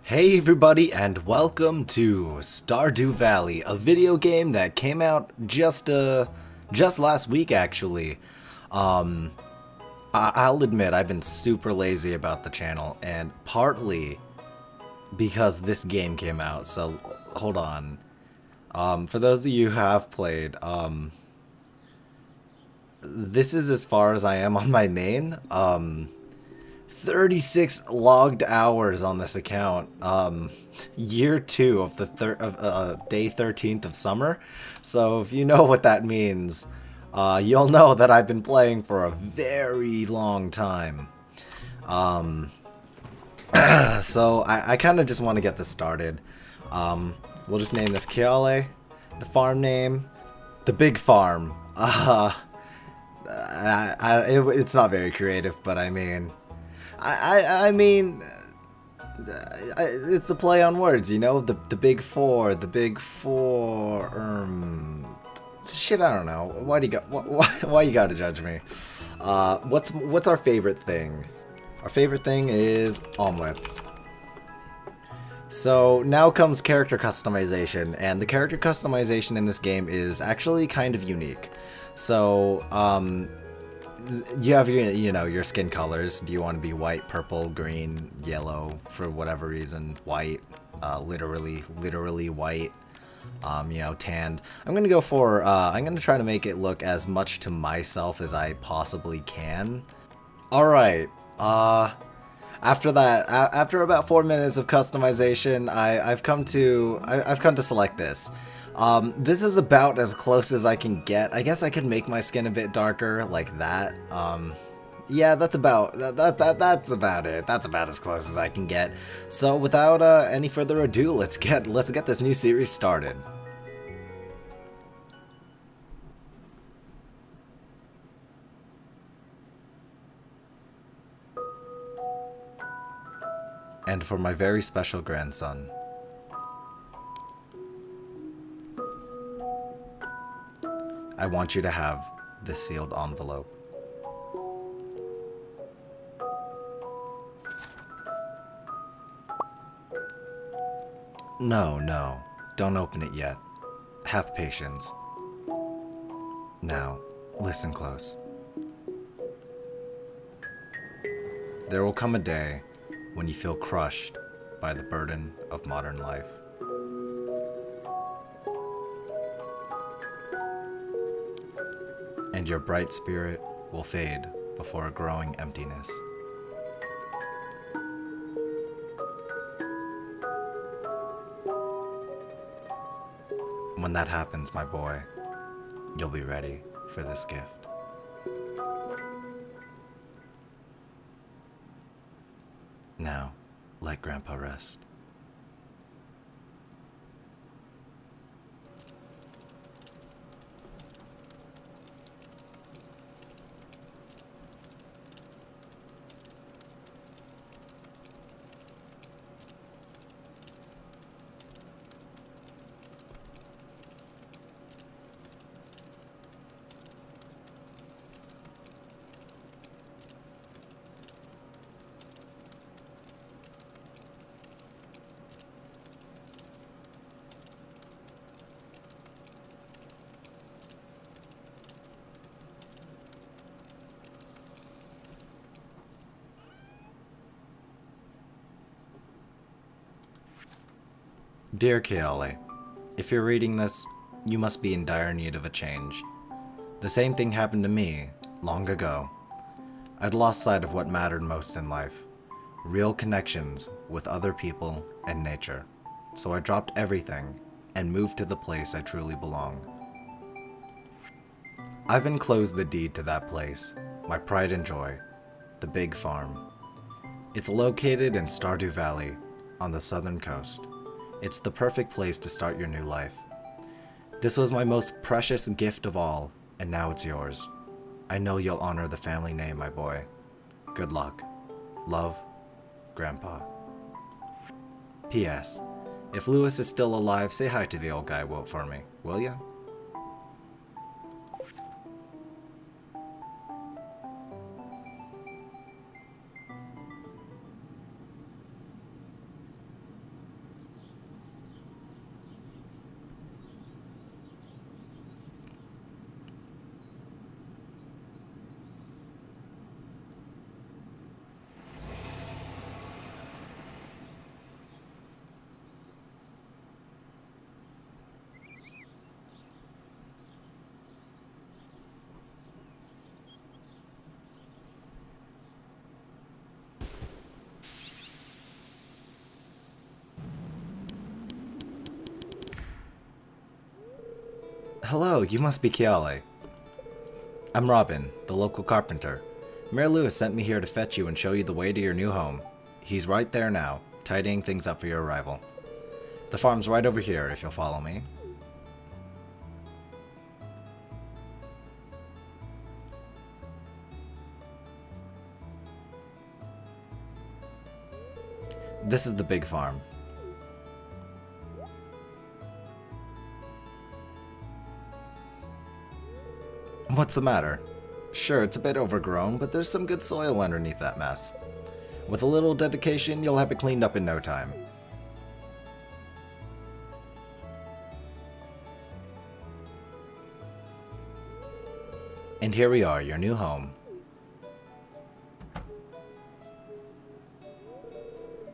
Hey everybody, and welcome to Stardew Valley, a video game that came out just last week actually. Um I'll admit I've been super lazy about the channel, and partly because this game came out. So hold on. For those of you who have played, this is as far as I am on my main. 36 logged hours on this account. Year 2 of the day 13th of summer. So if you know what that means, you'll know that I've been playing for a very long time. So I kind of just want to get this started. We'll just name this Keale. The farm name, the big farm. It's not very creative, but I mean, I mean, it's a play on words, you know. The big four, the big four. Shit, I don't know. Why do you got why you gotta judge me? What's our favorite thing? Our favorite thing is omelets. So now comes character customization, and the character customization in this game is actually kind of unique. So, you have your skin colors. Do you want to be white, purple, green, yellow, for whatever reason? White, literally white. Tanned. I'm gonna go for. I'm gonna try to make it look as much to myself as I possibly can. All right. After that, after about 4 minutes of customization, I've come to select this. This is about as close as I can get. I guess I could make my skin a bit darker, like that. Yeah, that's about that's about it. That's about as close as I can get. So without any further ado, let's get this new series started. And for my very special grandson, I want you to have this sealed envelope. No, don't open it yet. Have patience. Now, listen close. There will come a day when you feel crushed by the burden of modern life. And your bright spirit will fade before a growing emptiness. When that happens, my boy, you'll be ready for this gift. Now, let Grandpa rest. Dear Keale, if you're reading this, you must be in dire need of a change. The same thing happened to me, long ago. I'd lost sight of what mattered most in life, real connections with other people and nature. So I dropped everything and moved to the place I truly belong. I've enclosed the deed to that place, my pride and joy, the big farm. It's located in Stardew Valley, on the southern coast. It's the perfect place to start your new life. This was my most precious gift of all, and now it's yours. I know you'll honor the family name, my boy. Good luck. Love, Grandpa. P.S. If Lewis is still alive, say hi to the old guy for me, will ya? Hello, you must be Keale. I'm Robin, the local carpenter. Mayor Lewis sent me here to fetch you and show you the way to your new home. He's right there now, tidying things up for your arrival. The farm's right over here, if you'll follow me. This is the big farm. What's the matter? Sure, it's a bit overgrown, but there's some good soil underneath that mess. With a little dedication, you'll have it cleaned up in no time. And here we are, your new home.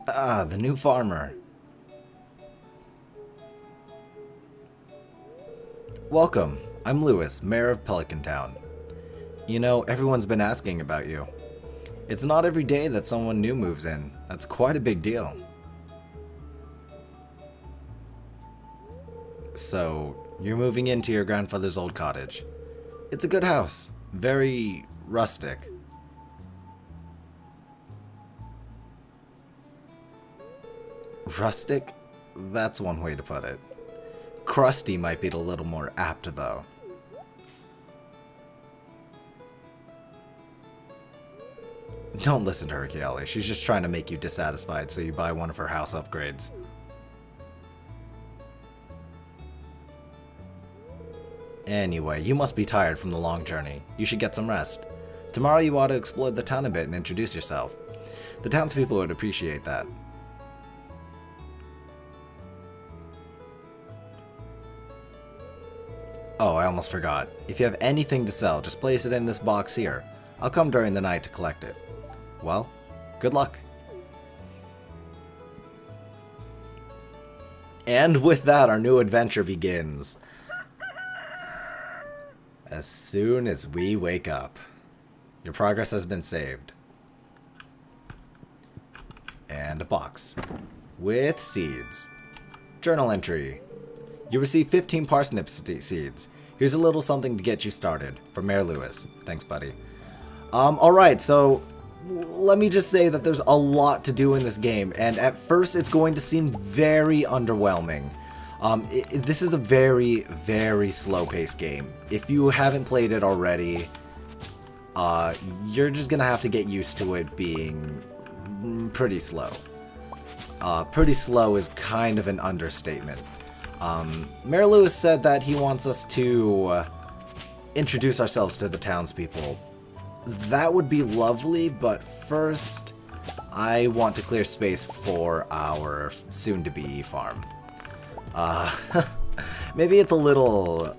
Ah, the new farmer. Welcome. I'm Lewis, Mayor of Pelican Town. You know, everyone's been asking about you. It's not every day that someone new moves in. That's quite a big deal. So, you're moving into your grandfather's old cottage. It's a good house. Very rustic. Rustic? That's one way to put it. Crusty might be a little more apt, though. Don't listen to her, Keale. She's just trying to make you dissatisfied so you buy one of her house upgrades. Anyway, you must be tired from the long journey. You should get some rest. Tomorrow you ought to explore the town a bit and introduce yourself. The townspeople would appreciate that. Oh, I almost forgot. If you have anything to sell, just place it in this box here. I'll come during the night to collect it. Well, good luck. And with that, our new adventure begins. As soon as we wake up. Your progress has been saved. And a box. With seeds. Journal entry. You receive 15 parsnip seeds. Here's a little something to get you started. From Mayor Lewis. Thanks, buddy. Alright, so let me just say that there's a lot to do in this game, and at first it's going to seem very underwhelming. This is a very, very slow-paced game. If you haven't played it already, you're just gonna have to get used to it being pretty slow. Pretty slow is kind of an understatement. Mayor Lewis said that he wants us to introduce ourselves to the townspeople. That would be lovely, but first, I want to clear space for our soon-to-be farm. Maybe it's a little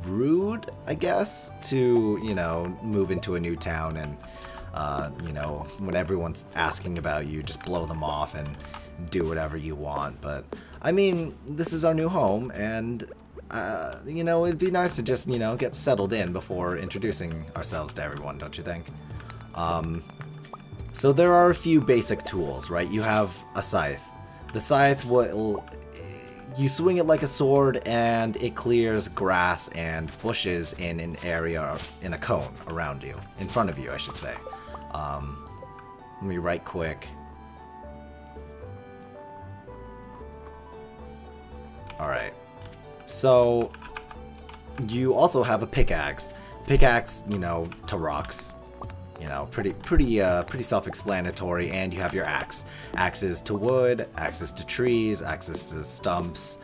rude, I guess, to, you know, move into a new town and, you know, when everyone's asking about you, just blow them off and do whatever you want. But, I mean, this is our new home, and you know, it'd be nice to just, you know, get settled in before introducing ourselves to everyone, don't you think? So there are a few basic tools, right? You have a scythe. The scythe will... You swing it like a sword, and it clears grass and bushes in an area, in a cone around you. In front of you, I should say. Let me right quick. Alright. So, you also have a pickaxe. Pickaxe, you know, to rocks. You know, pretty self-explanatory. And you have your axe. Axes to wood, axes to trees, axes to stumps,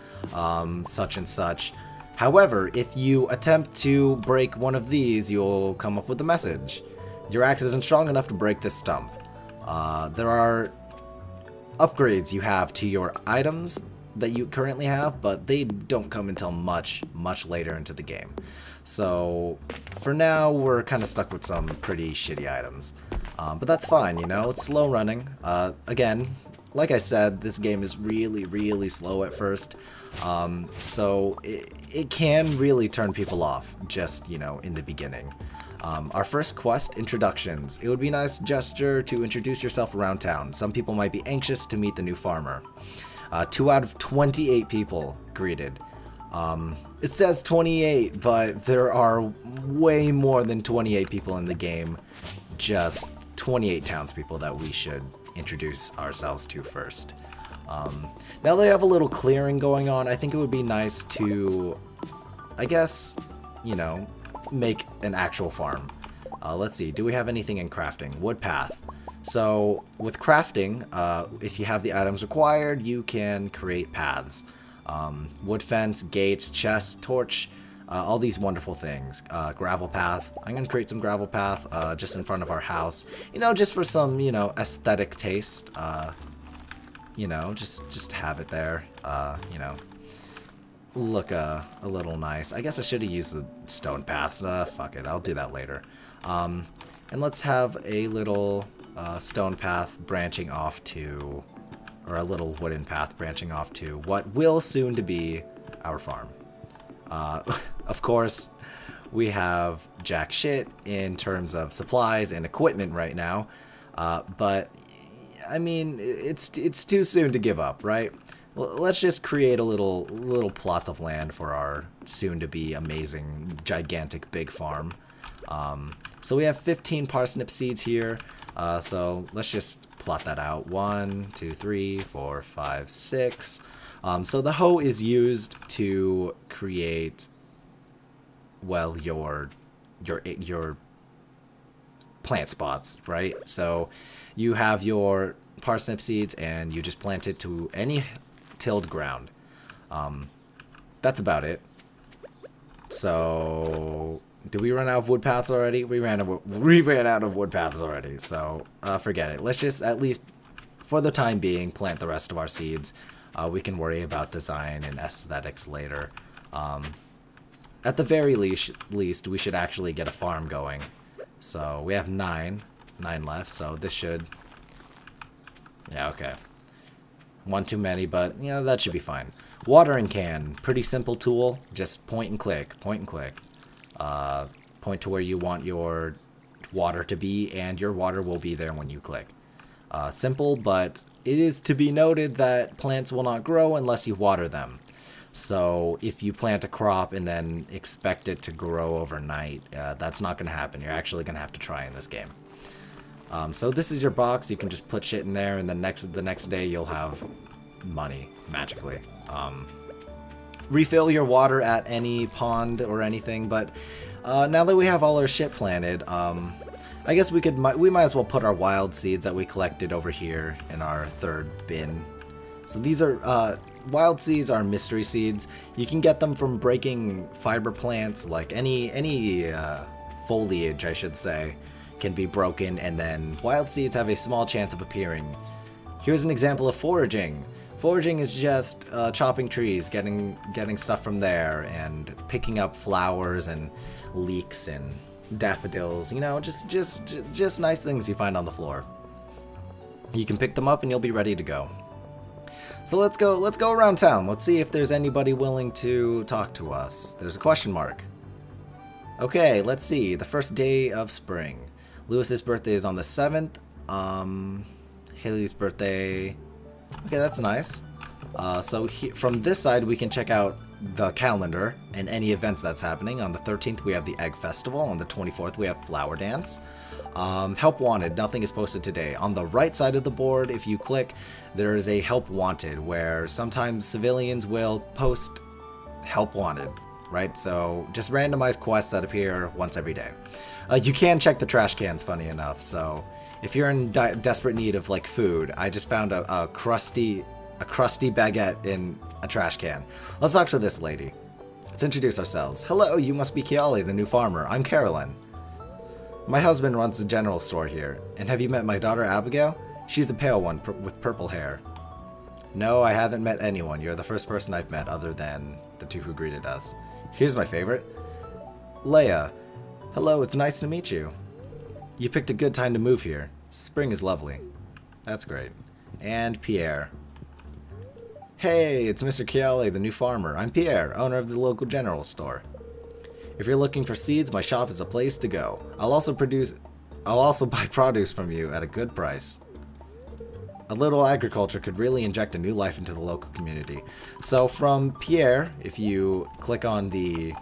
such and such. However, if you attempt to break one of these, you'll come up with a message. Your axe isn't strong enough to break this stump. There are upgrades you have to your items that you currently have, but they don't come until much later into the game. So for now, we're kind of stuck with some pretty shitty items. But that's fine, you know, it's slow running. Again, like I said, this game is really slow at first. So it can really turn people off just, you know, in the beginning. Our first quest, introductions. It would be a nice gesture to introduce yourself around town. Some people might be anxious to meet the new farmer. 2 out of 28 people greeted. It says 28, but there are way more than 28 people in the game. Just 28 townspeople that we should introduce ourselves to first. Now they have a little clearing going on. I think it would be nice to, I guess, you know, make an actual farm. Let's see, do we have anything in crafting? Wood path. So with crafting, if you have the items required, you can create paths. Wood fence, gates, chest, torch, all these wonderful things. Gravel path. I'm going to create some gravel path just in front of our house. You know, just for some, you know, aesthetic taste. You know, just have it there. You know, look a little nice. I guess I should have used the stone paths. Fuck it, I'll do that later. And let's have a little stone path branching off to, or a little wooden path branching off to what will soon to be our farm. Of course, we have jack shit in terms of supplies and equipment right now, but I mean, it's too soon to give up, right? Let's just create a little plots of land for our soon-to-be amazing, gigantic, big farm. So we have 15 parsnip seeds here. So let's just plot that out. 1, 2, 3, 4, 5, 6. So the hoe is used to create, well, your plant spots, right? So you have your parsnip seeds and you just plant it to any tilled ground. That's about it. So did we run out of wood paths already? We ran out of wood paths already, so forget it. Let's just, at least for the time being, plant the rest of our seeds. We can worry about design and aesthetics later. At the very least, we should actually get a farm going. So we have 9 left, so this should, yeah, okay. One too many, but yeah, that should be fine. Watering can, pretty simple tool, just point and click, point and click. Point to where you want your water to be, and your water will be there when you click. Simple, but it is to be noted that plants will not grow unless you water them. So if you plant a crop and then expect it to grow overnight, that's not going to happen. You're actually going to have to try in this game. So this is your box. You can just put shit in there, and then the next day you'll have money magically. Refill your water at any pond or anything, but now that we have all our shit planted, I guess we might as well put our wild seeds that we collected over here in our third bin. So these are wild seeds are mystery seeds. You can get them from breaking fiber plants, like any foliage, I should say, can be broken, and then wild seeds have a small chance of appearing. Here's an example of foraging. Foraging is just chopping trees, getting stuff from there, and picking up flowers and leeks and daffodils. You know, just nice things you find on the floor. You can pick them up and you'll be ready to go. So let's go around town. Let's see if there's anybody willing to talk to us. There's a question mark. Okay, let's see. The first day of spring. Lewis's birthday is on the 7th. Haley's birthday. Okay, that's nice. So from this side, we can check out the calendar and any events that's happening. On the 13th, we have the Egg Festival. On the 24th, we have Flower Dance. Help Wanted. Nothing is posted today. On the right side of the board, if you click, there is a Help Wanted, where sometimes civilians will post Help Wanted, right? So just randomized quests that appear once every day. You can check the trash cans, funny enough. So if you're in desperate need of like food, I just found a crusty baguette in a trash can. Let's talk to this lady. Let's introduce ourselves. Hello, you must be Kiali, the new farmer. I'm Carolyn. My husband runs the general store here. And have you met my daughter Abigail? She's the pale one with purple hair. No, I haven't met anyone. You're the first person I've met other than the two who greeted us. Here's my favorite. Leia. Hello, it's nice to meet you. You picked a good time to move here. Spring is lovely. That's great. And Pierre. Hey, it's Mr. Kiale, the new farmer. I'm Pierre, owner of the local general store. If you're looking for seeds, my shop is a place to go. I'll also buy produce from you at a good price. a little agriculture could really inject a new life into the local community. So from Pierre, if you click on the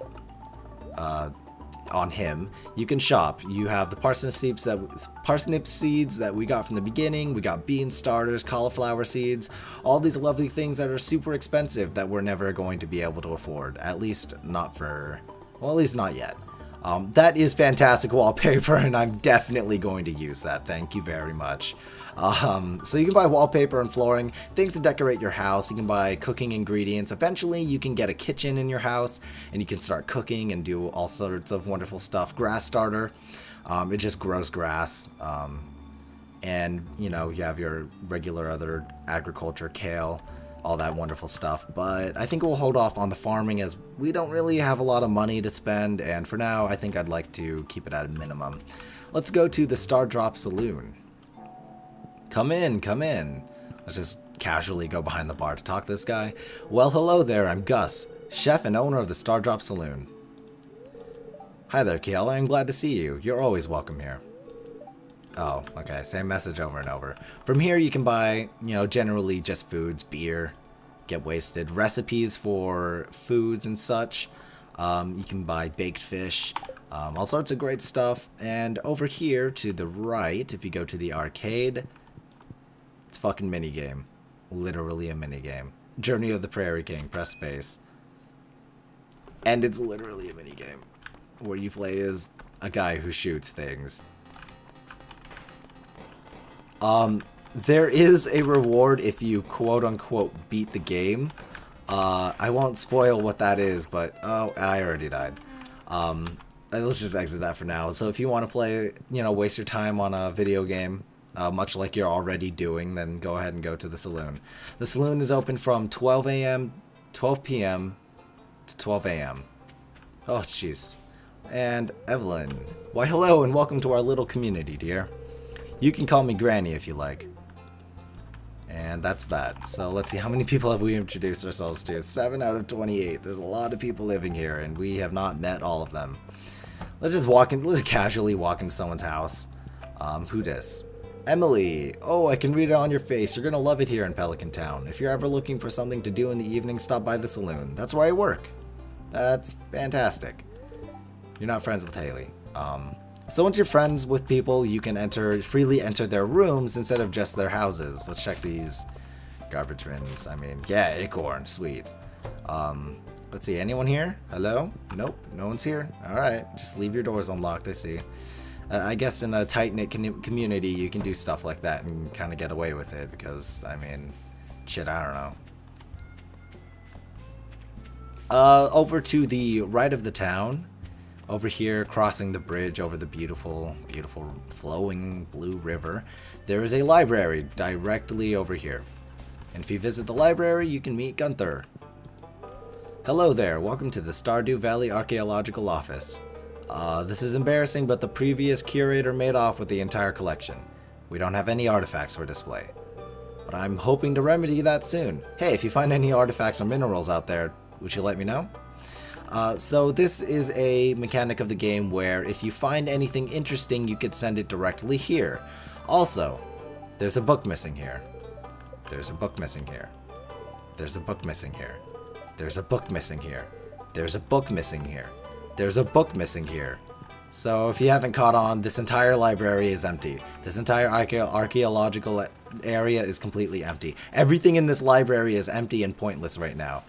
on him, you can shop. You have the parsnip seeds that we got from the beginning. We got bean starters, cauliflower seeds, all these lovely things that are super expensive that we're never going to be able to afford. At least not for, well, at least not yet. That is fantastic wallpaper, and I'm definitely going to use that. Thank you very much. So you can buy wallpaper and flooring, things to decorate your house. You can buy cooking ingredients. Eventually, you can get a kitchen in your house, and you can start cooking and do all sorts of wonderful stuff. Grass starter, it just grows grass. And, you know, you have your regular other agriculture, kale, all that wonderful stuff. But I think we'll hold off on the farming as we don't really have a lot of money to spend. And for now, I think I'd like to keep it at a minimum. Let's go to the Stardrop Saloon. Come in, come in. Let's just casually go behind the bar to talk to this guy. Well, hello there, I'm Gus, chef and owner of the Stardrop Saloon. Hi there, Kiel, I'm glad to see you. You're always welcome here. Oh, okay, same message over and over. From here you can buy, you know, generally just foods, beer, get wasted, recipes for foods and such. You can buy baked fish, all sorts of great stuff. And over here to the right, if you go to the arcade, it's a fucking minigame. Literally a minigame. Journey of the Prairie King, press space. And it's literally a minigame where you play as a guy who shoots things. There is a reward if you quote-unquote beat the game. I won't spoil what that is, but oh, I already died. Let's just exit that for now. So if you want to play, you know, waste your time on a video game, much like you're already doing, then go ahead and go to the saloon. The saloon is open from 12 p.m. to 12 a.m. Oh, jeez. And Evelyn. Why, hello and welcome to our little community, dear. You can call me Granny if you like. And that's that. So let's see, how many people have we introduced ourselves to? 7 out of 28. There's a lot of people living here, and we have not met all of them. Let's just let's casually walk into someone's house. Who dis? Emily. Oh, I can read it on your face. You're gonna love it here in Pelican Town. If you're ever looking for something to do in the evening, stop by the saloon. That's where I work. That's fantastic. You're not friends with Haley. So once you're friends with people, you can freely enter their rooms instead of just their houses. Let's check these garbage bins. I mean, yeah, acorn, sweet. Let's see, anyone here? Hello? Nope, no one's here. Alright, just leave your doors unlocked, I see. I guess in a tight-knit community, you can do stuff like that and kind of get away with it because, I mean, shit, I don't know. Over to the right of the town, over here, crossing the bridge over the beautiful, beautiful flowing blue river, there is a library directly over here. And if you visit the library, you can meet Gunther. Hello there, welcome to the Stardew Valley Archaeological Office. This is embarrassing, but the previous curator made off with the entire collection. We don't have any artifacts for display. But I'm hoping to remedy that soon. Hey, if you find any artifacts or minerals out there, would you let me know? So this is a mechanic of the game where if you find anything interesting, you could send it directly here. Also, there's a book missing here. There's a book missing here. There's a book missing here. There's a book missing here. There's a book missing here. There's a book missing here. So if you haven't caught on, this entire library is empty. This entire archaeological area is completely empty. Everything in this library is empty and pointless right now.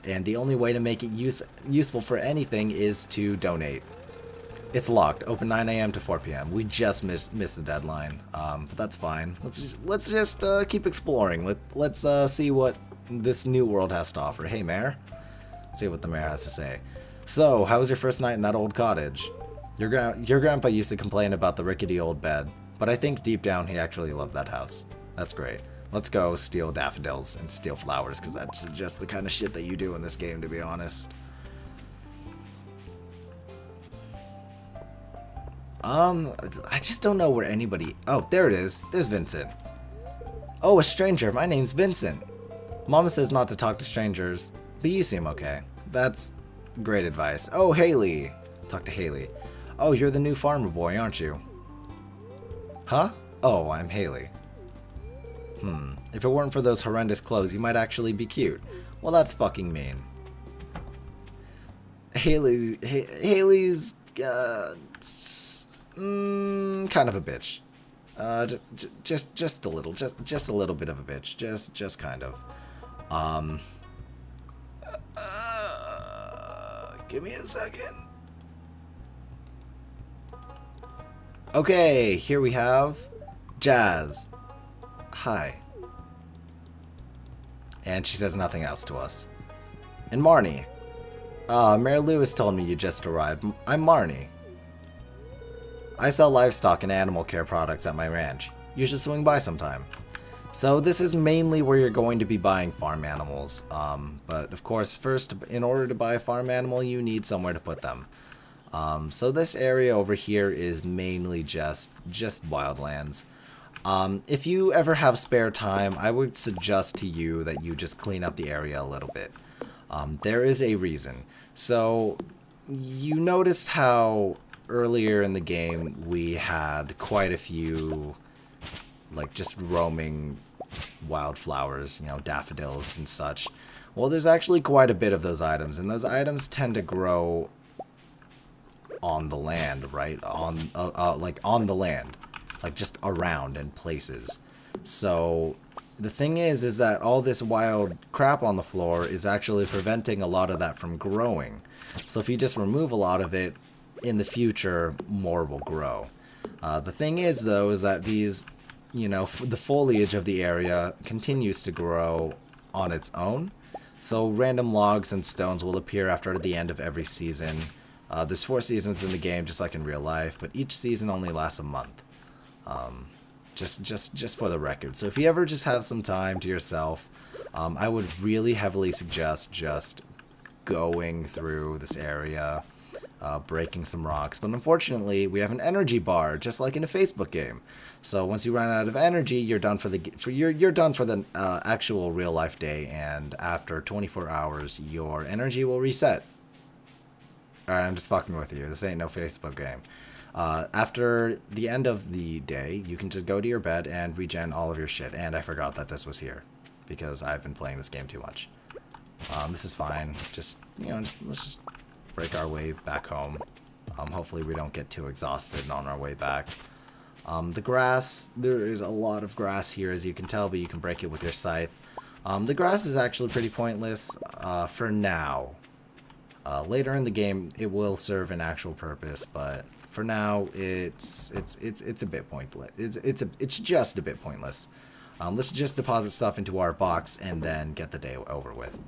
And the only way to make it useful for anything is to donate. It's locked, open 9 a.m. to 4 p.m. We just missed the deadline, but that's fine. Let's just keep exploring. Let's see what this new world has to offer. Hey, Mayor. See what the mayor has to say. So, how was your first night in that old cottage? Your grandpa used to complain about the rickety old bed, but I think deep down he actually loved that house. That's great. Let's go steal daffodils and steal flowers, because that's just the kind of shit that you do in this game, to be honest. I just don't know where anybody... Oh, there it is. There's Vincent. Oh, a stranger. My name's Vincent. Mama says not to talk to strangers, but you seem okay. That's great advice. Oh, Haley. Talk to Haley. Oh, you're the new farmer boy, aren't you? Huh? Oh, I'm Haley. If it weren't for those horrendous clothes, you might actually be cute. Well, that's fucking mean. Haley's kind of a bitch. Just a little, just a little bit of a bitch. Just kind of. Give me a second. Okay, here we have Jazz. Hi. And she says nothing else to us. And Marnie. Mary Lewis told me you just arrived. I'm Marnie. I sell livestock and animal care products at my ranch. You should swing by sometime. So this is mainly where you're going to be buying farm animals. But of course, first, in order to buy a farm animal, you need somewhere to put them. So this area over here is mainly just wildlands. If you ever have spare time, I would suggest to you that you just clean up the area a little bit. There is a reason. So you noticed how earlier in the game we had quite a few like just roaming wildflowers, you know, daffodils and such. Well, there's actually quite a bit of those items, and those items tend to grow on the land, right? Like on the land, like just around in places. So the thing is that all this wild crap on the floor is actually preventing a lot of that from growing. So if you just remove a lot of it, in the future, more will grow. The thing is, though, is that these, you know, the foliage of the area continues to grow on its own. So random logs and stones will appear after the end of every season. There's 4 seasons in the game, just like in real life, but each season only lasts a month. Just for the record. So if you ever just have some time to yourself, I would really heavily suggest just going through this area, breaking some rocks. But unfortunately, we have an energy bar, just like in a Facebook game. So once you run out of energy, you're done for the you're done for the actual real life day, and after 24 hours, your energy will reset. Alright, I'm just fucking with you. This ain't no Facebook game. After the end of the day, you can just go to your bed and regen all of your shit. And I forgot that this was here, because I've been playing this game too much. This is fine. Just, you know, let's just break our way back home. Hopefully we don't get too exhausted on our way back. The grass, there is a lot of grass here, as you can tell, but you can break it with your scythe. The grass is actually pretty pointless for now. Later in the game, it will serve an actual purpose, but for now, it's a bit pointless. It's just a bit pointless. Let's just deposit stuff into our box and then get the day over with.